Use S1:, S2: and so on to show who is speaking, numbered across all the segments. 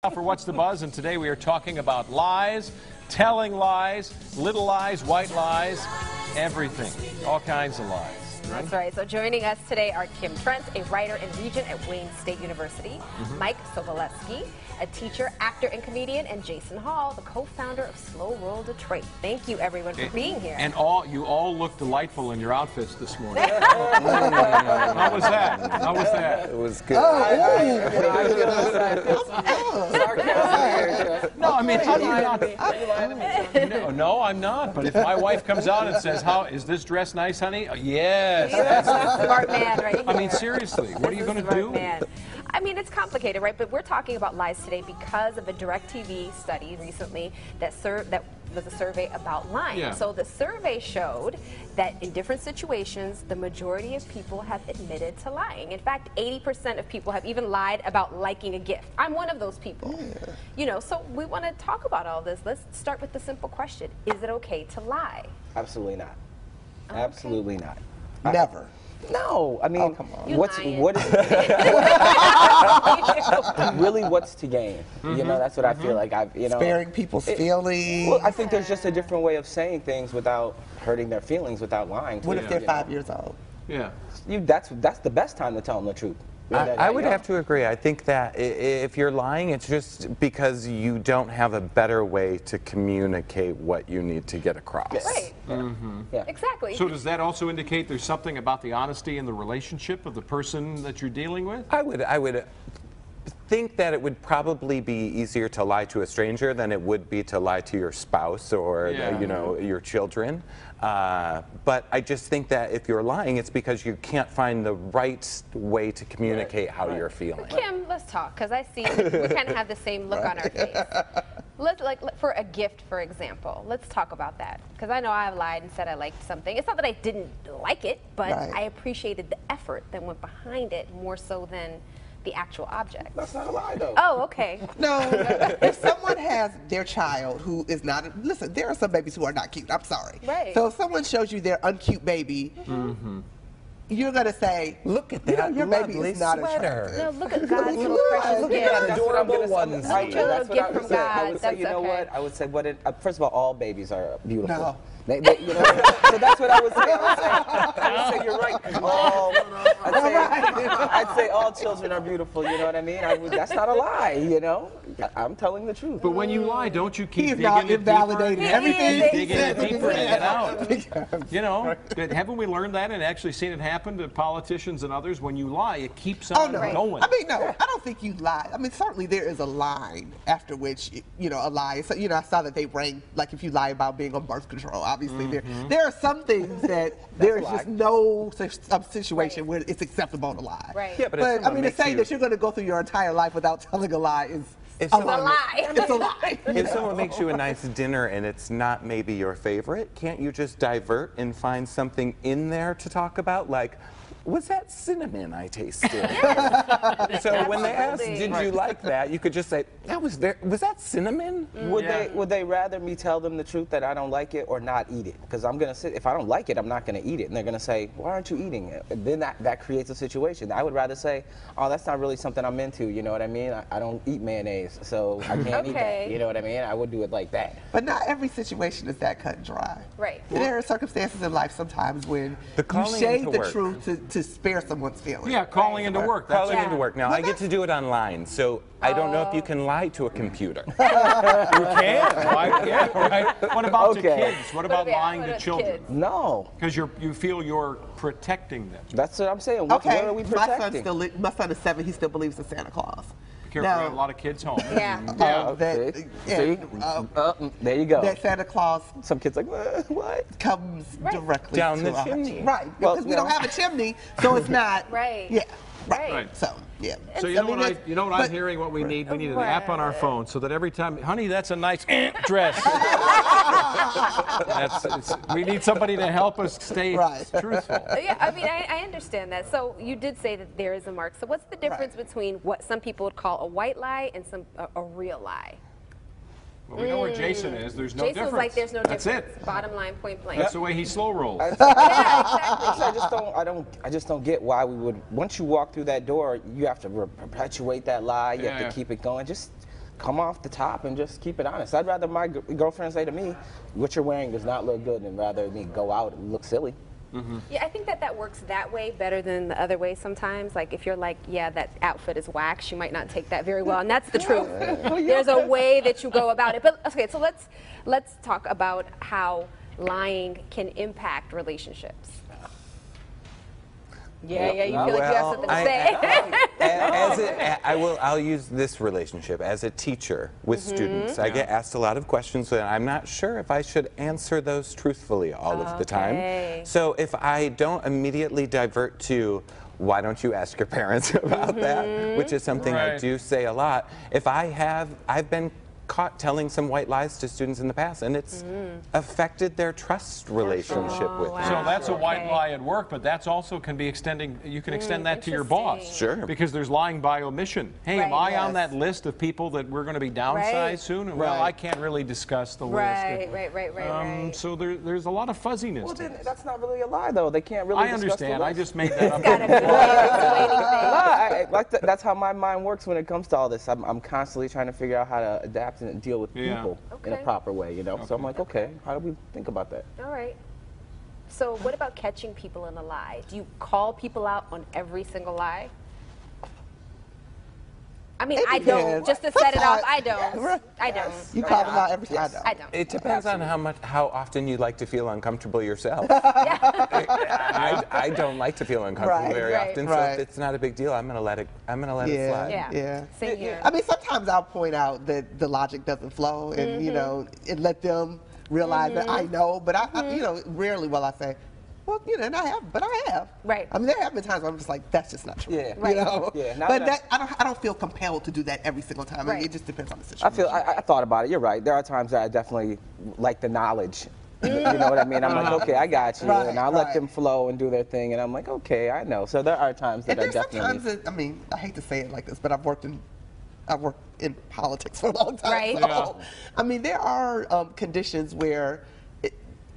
S1: For What's the Buzz, and today we are talking about lies, telling lies, little lies, white lies, everything, all kinds of lies. Right?
S2: That's right. So joining us today are Kim Trent, a writer and regent at Wayne State University, Mike Sobolewski, a teacher, actor, and comedian, and Jason Hall, the co-founder of Slow Roll Detroit. Thank you, everyone, for being here.
S1: And you all look delightful in your outfits this morning. How was that? How was that?
S3: It was good.
S1: No, I mean, how do you not? No, I'm not. But if my wife comes out and says, "How is this dress nice, honey?" Yes.
S2: That's a smart man right here.
S1: I mean, seriously, what are you going to do?
S2: Man. I mean, it's complicated, right? But we're talking about lies today because of a DirecTV study recently that was a survey about lying.
S1: Yeah.
S2: So the survey showed that in different situations, the majority of people have admitted to lying. In fact, 80% of people have even lied about liking a gift. I'm one of those people. Yeah. You know, so we want to talk about all this. Let's start with the simple question. Is it okay to lie?
S3: Absolutely not.
S2: Okay.
S3: Absolutely not.
S4: Never.
S3: No, I mean,
S2: what's
S3: to gain? You know, that's what I feel like.
S4: Sparing people's feelings.
S3: Well, I think there's just a different way of saying things without hurting their feelings, without lying.
S4: What if they're 5 years old?
S1: Yeah.
S3: That's the best time to tell them the truth.
S5: I would have to agree. I think that if you're lying, it's just because you don't have a better way to communicate what you need to get across.
S2: Right.
S3: Yeah.
S2: Exactly.
S1: So does that also indicate there's something about the honesty in the relationship of the person that you're dealing with?
S5: I would think that it would probably be easier to lie to a stranger than it would be to lie to your spouse or you know, your children. But I just think that if you're lying, it's because you can't find the right way to communicate how you're feeling.
S2: Kim, let's talk, because I see we kind of have the same look on our face. For a gift, for example, let's talk about that. Because I know I've lied and said I liked something. It's not that I didn't like it, but I appreciated the effort that went behind it more so than the actual object.
S3: That's not a lie, though.
S2: Oh, okay.
S4: No. If someone has their child who is not, listen, there are some babies who are not cute. I'm sorry.
S2: Right.
S4: So if someone shows you their uncute baby, you're going to say,
S5: look at that
S4: your baby
S5: lovely
S4: is not
S5: sweater.
S4: attractive.
S2: No, look at God's little precious gift.
S3: That's what I'm
S5: adorable
S3: gonna say.
S5: ones.
S3: That's what I would say. I would say,
S2: That's
S3: you know
S2: okay.
S3: what? I would say, first of all babies are beautiful.
S4: No.
S3: You know, so that's what I would say. I would say you're right. I'd say all children are beautiful. You know what I mean? That's not a lie. You know, I'm telling the truth.
S1: But when you lie, don't you keep digging
S4: not
S1: it
S4: invalidating
S1: deeper?
S4: everything.
S1: Digging it deeper to get out. You know, haven't we learned that and actually seen it happen to politicians and others? When you lie, it keeps on going.
S4: I mean, no, I don't think you lie. I mean, certainly there is a line after which, you know, a lie. So, you know, I saw that they rank, like if you lie about being on birth control, obviously there are some things that there is just no situation where it's acceptable to lie.
S2: Right.
S5: Yeah,
S4: But I mean, to say that you're going to go through your entire life without telling a lie is
S2: a lie.
S4: It's a lie.
S5: If someone makes you a nice dinner and it's not maybe your favorite, can't you just divert and find something in there to talk about? Like, was that cinnamon I tasted? So when they ask, did you like that? You could just say, was that cinnamon?
S3: Would they rather me tell them the truth that I don't like it or not eat it? Because I'm gonna if I don't like it, I'm not gonna eat it. And they're gonna say, why aren't you eating it? And then that creates a situation. I would rather say, oh, that's not really something I'm into. You know what I mean? I don't eat mayonnaise, so I can't eat that. You know what I mean? I would do it like that.
S4: But not every situation is that cut and dry.
S2: Right.
S4: There are circumstances in life sometimes when you
S5: calling
S4: shade
S5: into
S4: the
S5: work.
S4: truth to spare someone's feelings.
S1: Yeah, calling into work.
S5: Calling into work. Now, I get to do it online, so I don't know if you can lie to a computer.
S1: You can. Yeah, right. What about to kids? What about lying to children?
S2: Kids?
S3: No.
S1: Because you feel you're protecting them.
S3: That's what I'm saying. What are we protecting?
S4: My son is 7. He still believes in Santa Claus.
S1: Be careful, we have a lot of kids home.
S2: Yeah.
S3: There you go.
S4: That Santa Claus
S3: Some kids like, what?
S4: comes directly
S5: down
S4: to
S5: the
S4: our
S5: chimney.
S4: Right, because we don't have a chimney, so it's not.
S2: Right.
S4: Yeah.
S2: Right.
S4: So, yeah.
S1: So you know what I'm hearing? What we need? We need an app on our phone so that every time, honey, that's a nice dress. We need somebody to help us stay truthful.
S2: Yeah, I mean, I understand that. So you did say that there is a mark. So what's the difference between what some people would call a white lie and a real lie?
S1: Well, we know where Jason is. There's no difference.
S2: Jason's like, there's no difference.
S1: That's it.
S2: Bottom line, point blank.
S1: That's the way he slow rolls.
S2: Yeah, exactly.
S3: I just don't get why we would. Once you walk through that door, you have to perpetuate that lie. You have to keep it going. Just come off the top and just keep it honest. I'd rather my girlfriend say to me, what you're wearing does not look good, and rather me go out and look silly.
S2: Yeah, I think that works that way better than the other way sometimes. Like if you're like, yeah, that outfit is whack, she might not take that very well, and that's the truth. There's a way that you go about it. But okay, so let's talk about how lying can impact relationships. Yeah, you feel like you have something to say.
S5: I'll use this relationship as a teacher with students. I get asked a lot of questions, and I'm not sure if I should answer those truthfully all of the time. So if I don't immediately divert to, why don't you ask your parents about that, which is something I do say a lot. If I've been caught telling some white lies to students in the past, and it's affected their trust relationship with me.
S1: So that's a white lie at work, but that's also can be extending, you can extend that to your boss.
S5: Sure.
S1: Because there's lying by omission. Hey, am I on that list of people that we're going to be downsized soon? Well, I can't really discuss the list.
S2: Right.
S1: So there's a lot of fuzziness.
S3: Well,
S1: to
S3: then
S1: this.
S3: that's not really a lie, though. They can't really
S1: I
S3: discuss
S1: understand.
S3: the
S1: I
S3: list.
S1: just made that up.
S3: That's how my mind works when it comes to all this. I'm constantly trying to figure out how to adapt and deal with people in a proper way, you know? So I'm like, okay, how do we think about that?
S2: All right. So what about catching people in a lie? Do you call people out on every single lie? I mean, I don't. Just to set it off, I don't. I don't.
S4: You call them out every time.
S2: I don't.
S5: It depends on how often you like to feel uncomfortable yourself. I don't like to feel uncomfortable very often, so if it's not a big deal, I'm gonna let it slide.
S2: Yeah. Same here.
S4: I mean, sometimes I'll point out that the logic doesn't flow, and you know, and let them realize that I know, but I you know, rarely will I say, well, you know, and I have.
S2: Right.
S4: I mean, there have been times where I'm just like, that's just not true.
S3: Yeah.
S4: You know?
S3: Yeah.
S4: But I don't feel compelled to do that every single time. I mean, it just depends on the situation.
S3: I thought about it. You're right. There are times that I definitely like the knowledge. You know what I mean? I'm like, okay, I got you, and I'll let them flow and do their thing, and I'm like, okay, I know. So there are times that I definitely.
S4: Sometimes I mean, I hate to say it like this, but I've worked in politics for a long time.
S2: Right.
S4: So, I mean, there are conditions where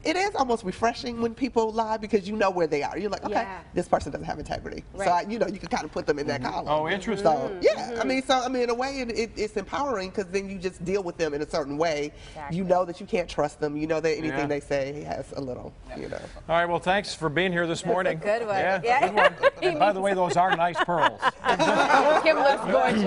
S4: it is almost refreshing when people lie because you know where they are. You're like, okay, this person doesn't have integrity. So, you know, you can kind of put them in that column.
S1: Oh, interesting.
S4: So, I mean, in a way, it's empowering because then you just deal with them in a certain way.
S2: Exactly.
S4: You know that you can't trust them. You know that anything they say has a little, you know.
S1: All right, well, thanks for being here this morning.
S2: Good one.
S1: Yeah, good one. And by the way, those are nice pearls.
S2: Kim looks gorgeous.